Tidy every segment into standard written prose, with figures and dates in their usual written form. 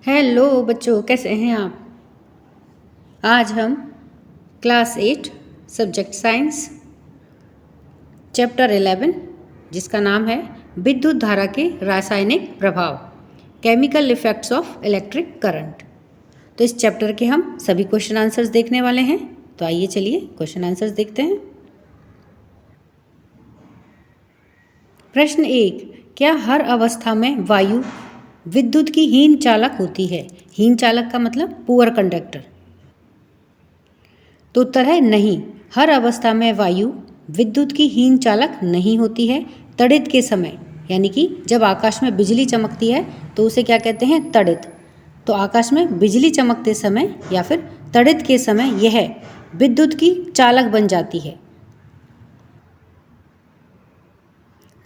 Hello बच्चों, कैसे हैं आप। आज हम क्लास 8 सब्जेक्ट साइंस चैप्टर 11 जिसका नाम है विद्युत धारा के रासायनिक प्रभाव, chemical effects of electric current. तो इस चैप्टर के हम सभी क्वेश्चन आंसर्स देखने वाले हैं। तो आइए चलिए क्वेश्चन आंसर्स देखते हैं। प्रश्न 1, क्या हर अवस्था में वायु विद्युत की हीन चालक होती है। हीन चालक का मतलब पुअर कंडक्टर। तो उत्तर है नहीं, हर अवस्था में वायु विद्युत की हीन चालक नहीं होती है। तड़ित के समय, यानी कि जब आकाश में बिजली चमकती है तो उसे क्या कहते हैं, तड़ित। तो आकाश में बिजली चमकते समय या फिर तड़ित के समय यह विद्युत की चालक बन जाती है।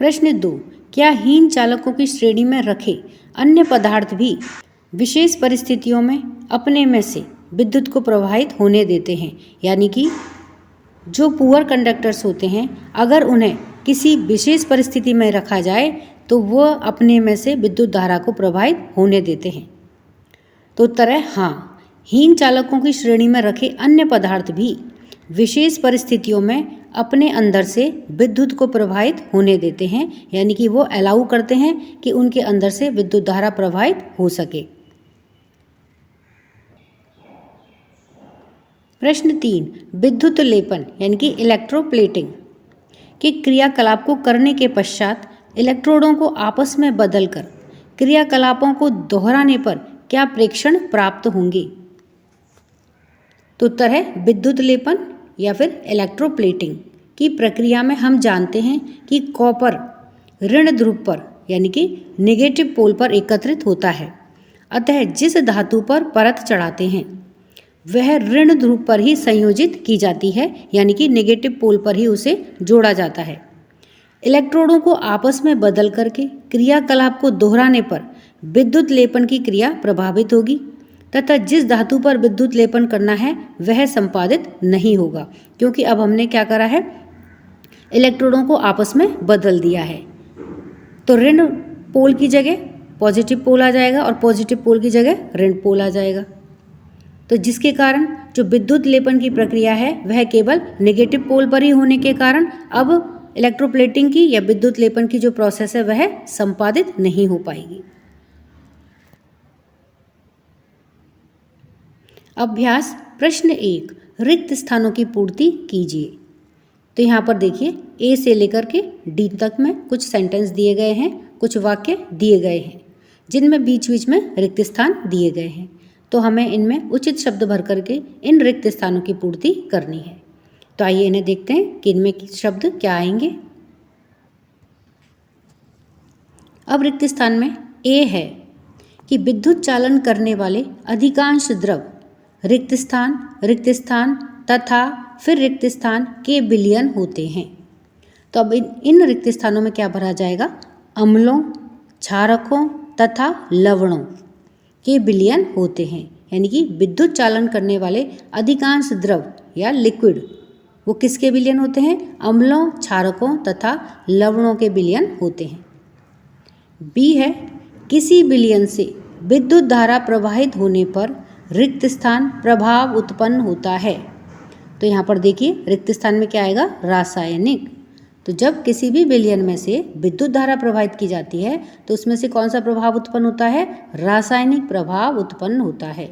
प्रश्न 2, क्या हीन चालकों की श्रेणी में रखे अन्य पदार्थ भी विशेष परिस्थितियों में अपने में से विद्युत को प्रवाहित होने देते हैं। यानी कि जो पुअर कंडक्टर्स होते हैं, अगर उन्हें किसी विशेष परिस्थिति में रखा जाए तो वह अपने में से विद्युत धारा को प्रवाहित होने देते हैं। तो उत्तर है हाँ, हीन चालकों की श्रेणी में रखे अन्य पदार्थ भी विशेष परिस्थितियों में अपने अंदर से विद्युत को प्रवाहित होने देते हैं। यानी कि वो अलाउ करते हैं कि उनके अंदर से विद्युत धारा प्रवाहित हो सके। प्रश्न 3, विद्युत लेपन यानी कि इलेक्ट्रोप्लेटिंग के क्रियाकलाप को करने के पश्चात इलेक्ट्रोडों को आपस में बदलकर क्रियाकलापों को दोहराने पर क्या प्रेक्षण प्राप्त होंगे। तो उत्तर है विद्युत लेपन या फिर इलेक्ट्रोप्लेटिंग की प्रक्रिया में हम जानते हैं कि कॉपर ऋण ध्रुव पर यानी कि नेगेटिव पोल पर एकत्रित होता है। अतः जिस धातु पर परत चढ़ाते हैं वह ऋण ध्रुव पर ही संयोजित की जाती है, यानी कि नेगेटिव पोल पर ही उसे जोड़ा जाता है। इलेक्ट्रोडों को आपस में बदल करके क्रियाकलाप को दोहराने पर विद्युत लेपन की क्रिया प्रभावित होगी तथा जिस धातु पर विद्युत लेपन करना है वह संपादित नहीं होगा, क्योंकि अब हमने क्या करा है, इलेक्ट्रोडों को आपस में बदल दिया है। तो ऋण पोल की जगह पॉजिटिव पोल आ जाएगा और पॉजिटिव पोल की जगह ऋण पोल आ जाएगा। तो जिसके कारण जो विद्युत लेपन की प्रक्रिया है वह केवल नेगेटिव पोल पर ही होने के कारण अब इलेक्ट्रोप्लेटिंग की या विद्युत लेपन की जो प्रोसेस है वह संपादित नहीं हो पाएगी। अभ्यास प्रश्न 1, रिक्त स्थानों की पूर्ति कीजिए। तो यहाँ पर देखिए ए से लेकर के डी तक में कुछ सेंटेंस दिए गए हैं, कुछ वाक्य दिए गए हैं जिनमें बीच बीच में रिक्त स्थान दिए गए हैं। तो हमें इनमें उचित शब्द भर करके इन रिक्त स्थानों की पूर्ति करनी है। तो आइए इन्हें देखते हैं कि इनमें शब्द क्या आएंगे। अब रिक्त स्थान में ए है कि विद्युत चालन करने वाले अधिकांश द्रव रिक्त स्थान तथा फिर रिक्त स्थान के विलयन होते हैं। तो अब इन रिक्त स्थानों में क्या भरा जाएगा, अम्लों, क्षारकों तथा लवणों के विलयन होते हैं। यानी कि विद्युत चालन करने वाले अधिकांश द्रव या लिक्विड वो किसके विलयन होते हैं, अम्लों, क्षारकों तथा लवणों के विलयन होते हैं। बी है, किसी विलयन से विद्युत धारा प्रवाहित होने पर रिक्त स्थान प्रभाव उत्पन्न होता है। तो यहाँ पर देखिए रिक्त स्थान में क्या आएगा, रासायनिक। तो जब किसी भी विलयन में से विद्युत धारा प्रवाहित की जाती है तो उसमें से कौन सा प्रभाव उत्पन्न होता है, रासायनिक प्रभाव उत्पन्न होता है।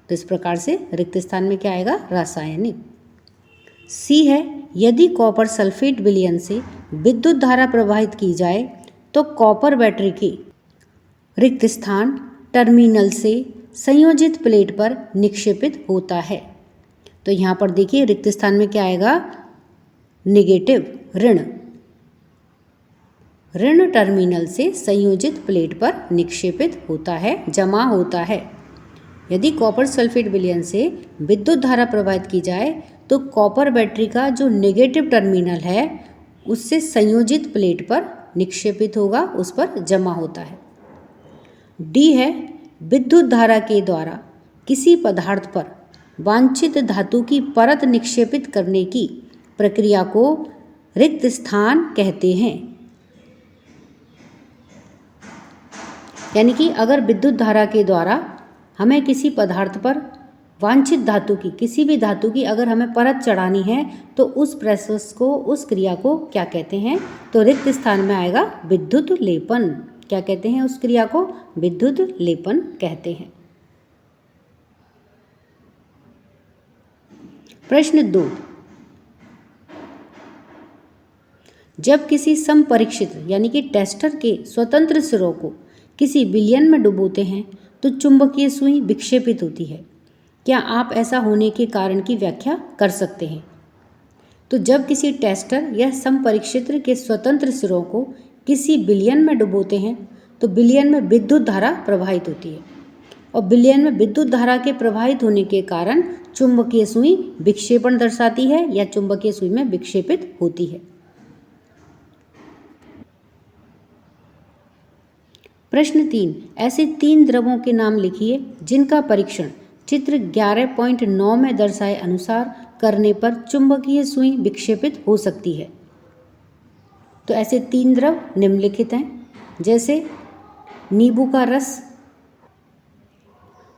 तो इस प्रकार से रिक्त स्थान में क्या आएगा, रासायनिक। सी है, यदि कॉपर सल्फेट विलयन से विद्युत धारा प्रवाहित की जाए तो कॉपर बैटरी के रिक्त स्थान टर्मिनल से संयोजित प्लेट पर निक्षेपित होता है। तो यहाँ पर देखिए रिक्त स्थान में क्या आएगा, नेगेटिव, ऋण टर्मिनल से संयोजित प्लेट पर निक्षेपित होता है, जमा होता है। यदि कॉपर सल्फेट विलयन से विद्युत धारा प्रवाहित की जाए तो कॉपर बैटरी का जो नेगेटिव टर्मिनल है उससे संयोजित प्लेट पर निक्षेपित होगा, उस पर जमा होता है। डी है, विद्युत धारा के द्वारा किसी पदार्थ पर वांछित धातु की परत निक्षेपित करने की प्रक्रिया को रिक्त स्थान कहते हैं। यानी कि अगर विद्युत धारा के द्वारा हमें किसी पदार्थ पर वांछित धातु की, किसी भी धातु की अगर हमें परत चढ़ानी है तो उस प्रोसेस को, उस क्रिया को क्या कहते हैं? तो रिक्त स्थान में आएगा विद्युत लेपन। क्या कहते हैं उस क्रिया को? विद्युत लेपन कहते हैं। प्रश्न 2, जब किसी समपरीक्षित यानी कि टेस्टर के स्वतंत्र सिरों को किसी विलयन में डुबोते हैं तो चुंबकीय सुई विक्षेपित होती है। क्या आप ऐसा होने के कारण की व्याख्या कर सकते हैं? तो जब किसी टेस्टर या समपरीक्षित के स्वतंत्र सिरों को किसी विलयन में डुबोते हैं तो विलयन में विद्युत धारा प्रवाहित होती है और विलयन में विद्युत धारा के प्रवाहित होने के कारण चुंबकीय सुई विक्षेपण दर्शाती है या चुंबकीय सुई में विक्षेपित होती है। प्रश्न 3, ऐसे 3 द्रवों के नाम लिखिए जिनका परीक्षण चित्र 11.9 में दर्शाए अनुसार करने पर चुंबकीय सुई विक्षेपित हो सकती है। तो ऐसे 3 द्रव निम्नलिखित हैं, जैसे नींबू का रस।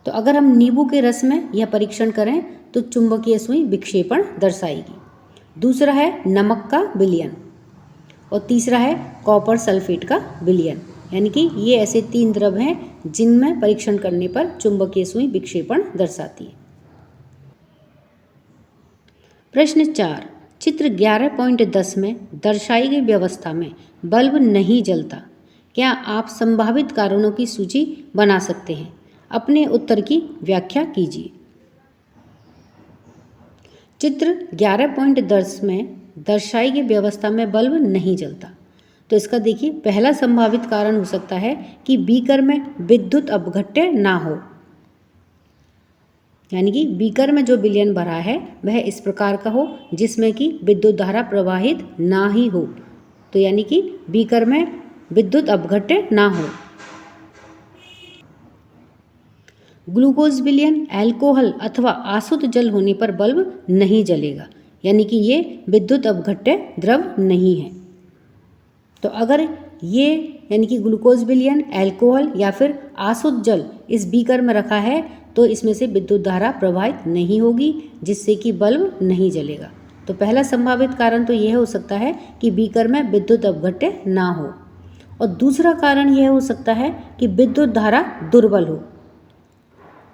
तो अगर हम नींबू के रस में यह परीक्षण करें तो चुंबकीय सुई विक्षेपण दर्शाएगी। दूसरा है नमक का विलयन और तीसरा है कॉपर सल्फेट का विलयन। यानी कि ये ऐसे 3 द्रव हैं जिनमें परीक्षण करने पर चुंबकीय सुई विक्षेपण दर्शाती है। प्रश्न 4, चित्र 11.10 में दर्शाई गई व्यवस्था में बल्ब नहीं जलता। क्या आप संभावित कारणों की सूची बना सकते हैं? अपने उत्तर की व्याख्या कीजिए। चित्र 11.10 में दर्शाई गई व्यवस्था में बल्ब नहीं जलता। तो इसका देखिए, पहला संभावित कारण हो सकता है कि बीकर में विद्युत अपघट्य ना हो, यानी कि बीकर में जो विलयन भरा है वह इस प्रकार का हो जिसमें कि विद्युत धारा प्रवाहित ना ही हो। तो यानी कि बीकर में विद्युत अपघट्य ना हो। ग्लूकोज विलयन, अल्कोहल अथवा आसुत जल होने पर बल्ब नहीं जलेगा, यानी कि ये विद्युत अपघट्य द्रव नहीं है। तो अगर ये यानी कि ग्लूकोज विलयन, अल्कोहल या फिर आसुत जल इस बीकर में रखा है तो इसमें से विद्युत धारा प्रवाहित नहीं होगी जिससे कि बल्ब नहीं जलेगा। तो पहला संभावित कारण तो यह हो सकता है कि बीकर में विद्युत अपघट्य ना हो। और दूसरा कारण यह हो सकता है कि विद्युत धारा दुर्बल हो,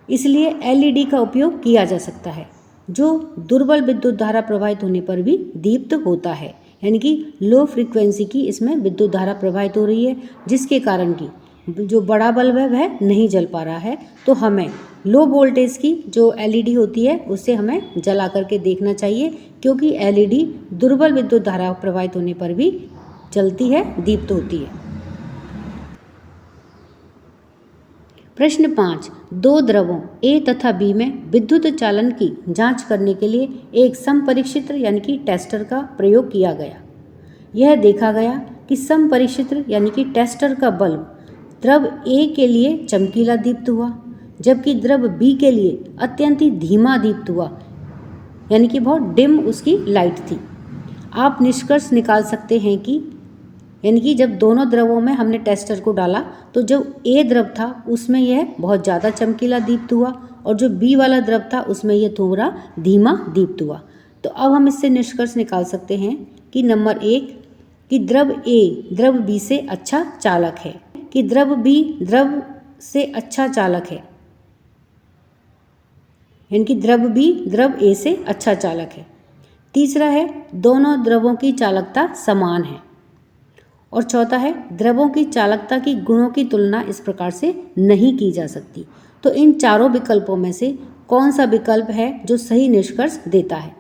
इसलिए एलईडी का उपयोग किया जा सकता है जो दुर्बल विद्युत धारा प्रवाहित होने पर भी दीप्त होता है। यानी कि लो फ्रीक्वेंसी की इसमें विद्युत धारा प्रवाहित हो रही है जिसके कारण की जो बड़ा बल्ब है वह नहीं जल पा रहा है। तो हमें लो वोल्टेज की जो एलईडी होती है उससे हमें जला करके देखना चाहिए, क्योंकि एलईडी दुर्बल विद्युत धारा प्रवाहित होने पर भी जलती है, दीप्त होती है। प्रश्न 5, 2 द्रवों ए तथा बी में विद्युत चालन की जांच करने के लिए एक समपरीक्षित यानी कि टेस्टर का प्रयोग किया गया। यह देखा गया कि समपरीक्षित यानी कि टेस्टर का बल्ब द्रव ए के लिए चमकीला दीप्त हुआ, जबकि द्रव बी के लिए अत्यंत ही धीमा दीप्त हुआ, यानी कि बहुत डिम उसकी लाइट थी। आप निष्कर्ष निकाल सकते हैं कि यानी कि जब दोनों द्रवों में हमने टेस्टर को डाला तो जो ए द्रव था उसमें यह बहुत ज़्यादा चमकीला दीप्त हुआ और जो बी वाला द्रव था उसमें यह थोड़ा धीमा दीप्त हुआ। तो अब हम इससे निष्कर्ष निकाल सकते हैं कि नंबर 1 कि द्रव ए द्रव बी से अच्छा चालक है, कि द्रव बी द्रव से अच्छा चालक है, यानी कि द्रव बी द्रव ए से अच्छा चालक है। तीसरा है दोनों द्रवों की चालकता समान है। और चौथा है द्रवों की चालकता की गुणों की तुलना इस प्रकार से नहीं की जा सकती। तो इन चारों विकल्पों में से कौन सा विकल्प है जो सही निष्कर्ष देता है?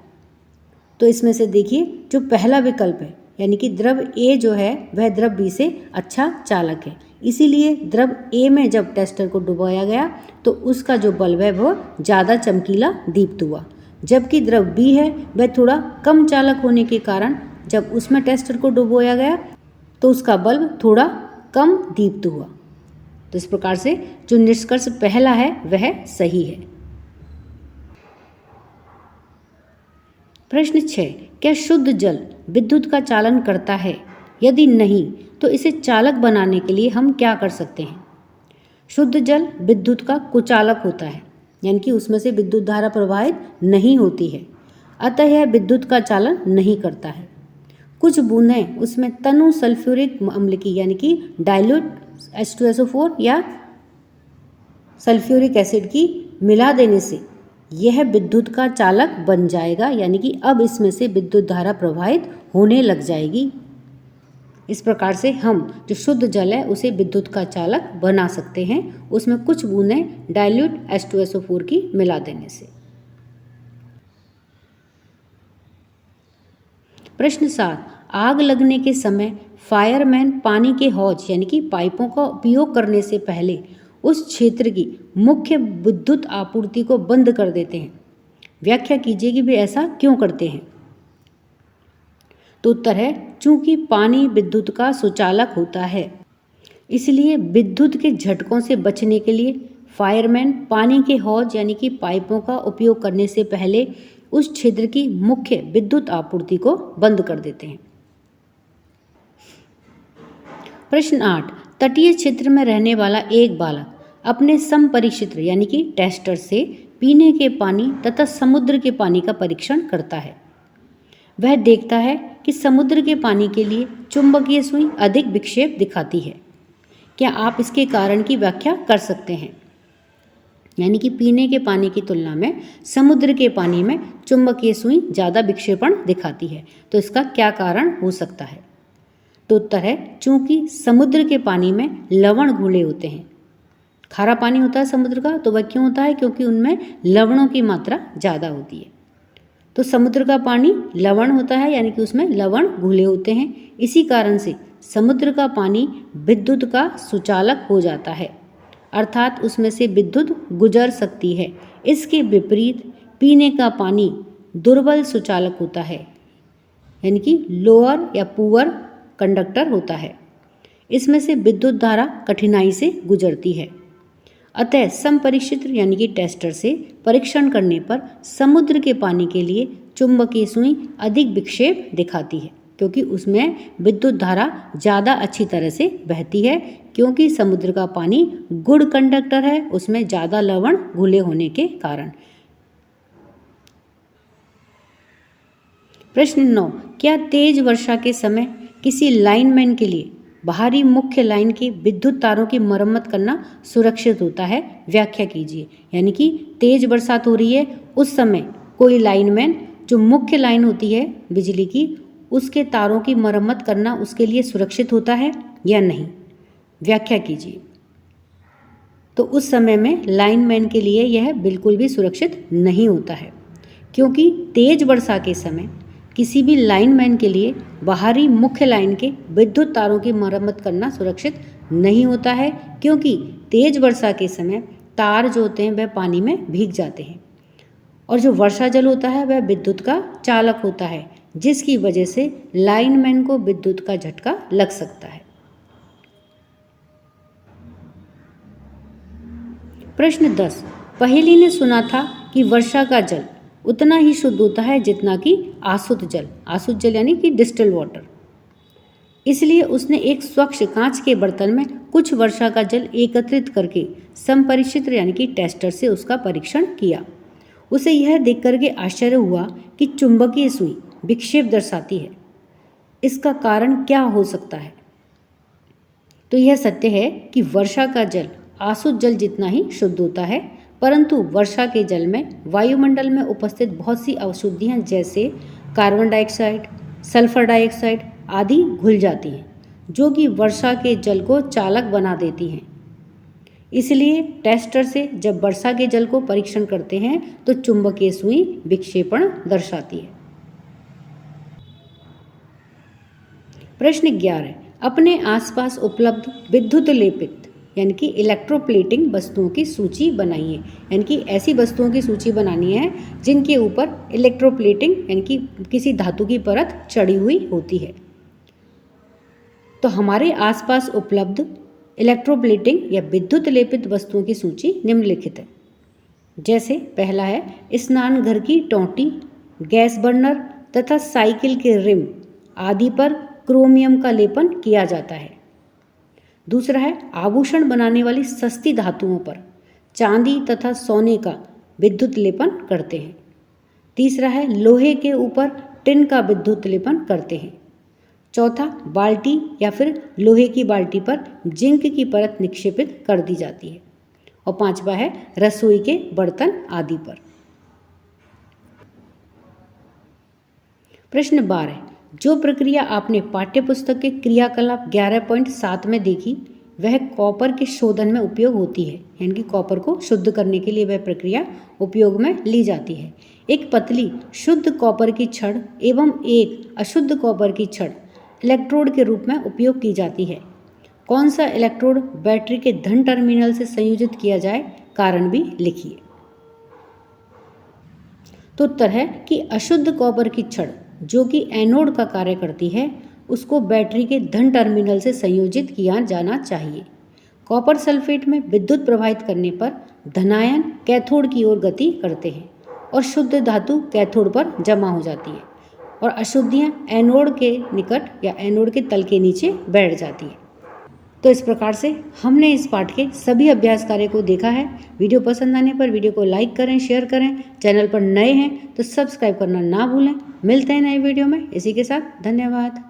तो इसमें से देखिए जो पहला विकल्प है यानी कि द्रव ए जो है वह द्रव बी से अच्छा चालक है, इसीलिए द्रव ए में जब टेस्टर को डुबाया गया तो उसका जो बल्ब है वह ज़्यादा चमकीला दीप्त हुआ, जबकि द्रव बी है वह थोड़ा कम चालक होने के कारण जब उसमें टेस्टर को डुबोया गया तो उसका बल्ब थोड़ा कम दीप्त हुआ। तो इस प्रकार से जो निष्कर्ष पहला है वह सही है। प्रश्न 6, क्या शुद्ध जल विद्युत का चालन करता है? यदि नहीं तो इसे चालक बनाने के लिए हम क्या कर सकते हैं? शुद्ध जल विद्युत का कुचालक होता है, यानी कि उसमें से विद्युत धारा प्रवाहित नहीं होती है, अतः यह विद्युत का चालन नहीं करता है। कुछ बूंदें उसमें तनु सल्फ्यूरिक अम्ल की यानी कि डाइल्यूट H2SO4 या सल्फ्यूरिक एसिड की मिला देने से यह विद्युत का चालक बन जाएगा, यानी कि अब इसमें से विद्युत धारा प्रवाहित होने लग जाएगी। इस प्रकार से हम जो शुद्ध जल है उसे विद्युत का चालक बना सकते हैं, उसमें कुछ बूंदें डाइल्यूट H2SO4 की मिला देने से। प्रश्न 7, आग लगने के समय फायरमैन पानी के हौज यानी कि पाइपों का उपयोग करने से पहले उस क्षेत्र की मुख्य विद्युत आपूर्ति को बंद कर देते हैं। व्याख्या कीजिए कि वे ऐसा क्यों करते हैं। तो उत्तर है, चूंकि पानी विद्युत का सुचालक होता है, इसलिए विद्युत के झटकों से बचने के लिए फायरमैन पानी के हौज यानी कि पाइपों का उपयोग करने से पहले उस क्षेत्र की मुख्य विद्युत आपूर्ति को बंद कर देते हैं। प्रश्न 8, तटीय क्षेत्र में रहने वाला एक बालक अपने समपरिक्षित्र यानी कि टेस्टर से पीने के पानी तथा समुद्र के पानी का परीक्षण करता है। वह देखता है कि समुद्र के पानी के लिए चुंबकीय सुई अधिक विक्षेप दिखाती है। क्या आप इसके कारण की व्याख्या कर सकते हैं? यानी कि पीने के पानी की तुलना में समुद्र के पानी में चुंबकीय सुई ज़्यादा विक्षेपण दिखाती है, तो इसका क्या कारण हो सकता है? तो उत्तर है, चूंकि समुद्र के पानी में लवण घुले होते हैं। खारा पानी होता है समुद्र का, तो वह क्यों होता है? क्योंकि उनमें लवणों की मात्रा ज़्यादा होती है। तो समुद्र का पानी लवण होता है, यानी कि उसमें लवण घुले होते हैं। इसी कारण से समुद्र का पानी विद्युत का सुचालक हो जाता है, अर्थात उसमें से विद्युत गुजर सकती है। इसके विपरीत पीने का पानी दुर्बल सुचालक होता है, यानी कि लोअर या पुअर कंडक्टर होता है। इसमें से विद्युत धारा कठिनाई से गुजरती है। अतः समपरिक्षित्र यानी कि टेस्टर से परीक्षण करने पर समुद्र के पानी के लिए चुंबकीय सुई अधिक विक्षेप दिखाती है, क्योंकि उसमें विद्युत धारा ज़्यादा अच्छी तरह से बहती है, क्योंकि समुद्र का पानी गुड कंडक्टर है, उसमें ज़्यादा लवण घुले होने के कारण। प्रश्न 9, क्या तेज वर्षा के समय किसी लाइनमैन के लिए बाहरी मुख्य लाइन की विद्युत तारों की मरम्मत करना सुरक्षित होता है? व्याख्या कीजिए। यानी कि तेज बरसात हो रही है, उस समय कोई लाइनमैन जो मुख्य लाइन होती है बिजली की, उसके तारों की मरम्मत करना उसके लिए सुरक्षित होता है या नहीं? व्याख्या कीजिए। तो उस समय में लाइनमैन के लिए यह बिल्कुल भी सुरक्षित नहीं होता है, क्योंकि तेज वर्षा के समय किसी भी लाइनमैन के लिए बाहरी मुख्य लाइन के विद्युत तारों की मरम्मत करना सुरक्षित नहीं होता है, क्योंकि तेज वर्षा के समय तार जो होते हैं वह पानी में भीग जाते हैं, और जो वर्षा जल होता है वह विद्युत का चालक होता है, जिसकी वजह से लाइनमैन को विद्युत का झटका लग सकता है। प्रश्न 10, पहेली ने सुना था कि वर्षा का जल उतना ही शुद्ध होता है जितना कि आसुत जल। आसुत जल यानी कि डिस्टिल्ड वाटर। इसलिए उसने एक स्वच्छ कांच के बर्तन में कुछ वर्षा का जल एकत्रित करके समपरिक्षित्र यानी कि टेस्टर से उसका परीक्षण किया। उसे यह देख करके आश्चर्य हुआ कि चुंबकीय सुई विक्षेप दर्शाती है। इसका कारण क्या हो सकता है? तो यह सत्य है कि वर्षा का जल आसुत जल जितना ही शुद्ध होता है, परंतु वर्षा के जल में वायुमंडल में उपस्थित बहुत सी अशुद्धियाँ जैसे कार्बन डाइऑक्साइड, सल्फर डाइऑक्साइड आदि घुल जाती हैं, जो कि वर्षा के जल को चालक बना देती हैं। इसलिए टेस्टर से जब वर्षा के जल को परीक्षण करते हैं तो चुंबकीय सुई विक्षेपण दर्शाती है। प्रश्न 11, अपने आसपास उपलब्ध विद्युत लेपित यानी कि इलेक्ट्रोप्लेटिंग वस्तुओं की सूची बनाइए। यानी कि ऐसी वस्तुओं की सूची बनानी है जिनके ऊपर इलेक्ट्रोप्लेटिंग यानी कि किसी धातु की परत चढ़ी हुई होती है। तो हमारे आसपास उपलब्ध इलेक्ट्रोप्लेटिंग या विद्युत लेपित वस्तुओं की सूची निम्नलिखित है। जैसे पहला है स्नान घर की टोंटी, गैस बर्नर तथा साइकिल के रिम आदि पर क्रोमियम का लेपन किया जाता है। दूसरा है आभूषण बनाने वाली सस्ती धातुओं पर चांदी तथा सोने का विद्युत लेपन करते हैं। तीसरा है लोहे के ऊपर टिन का विद्युत लेपन करते हैं। चौथा बाल्टी या फिर लोहे की बाल्टी पर जिंक की परत निक्षेपित कर दी जाती है। और पांचवा है रसोई के बर्तन आदि पर। प्रश्न 12, जो प्रक्रिया आपने पाठ्यपुस्तक के क्रियाकलाप 11.7 में देखी वह कॉपर के शोधन में उपयोग होती है, यानी कि कॉपर को शुद्ध करने के लिए वह प्रक्रिया उपयोग में ली जाती है। एक पतली शुद्ध कॉपर की छड़ एवं एक अशुद्ध कॉपर की छड़ इलेक्ट्रोड के रूप में उपयोग की जाती है। कौन सा इलेक्ट्रोड बैटरी के धन टर्मिनल से संयोजित किया जाए, कारण भी लिखिए। तो उत्तर है कि अशुद्ध कॉपर की छड़ जो कि एनोड का कार्य करती है उसको बैटरी के धन टर्मिनल से संयोजित किया जाना चाहिए। कॉपर सल्फेट में विद्युत प्रवाहित करने पर धनायन कैथोड की ओर गति करते हैं और शुद्ध धातु कैथोड पर जमा हो जाती है और अशुद्धियाँ एनोड के निकट या एनोड के तल के नीचे बैठ जाती है। तो इस प्रकार से हमने इस पाठ के सभी अभ्यास कार्य को देखा है। वीडियो पसंद आने पर वीडियो को लाइक करें, शेयर करें। चैनल पर नए हैं तो सब्सक्राइब करना ना भूलें। मिलते हैं नए वीडियो में। इसी के साथ धन्यवाद।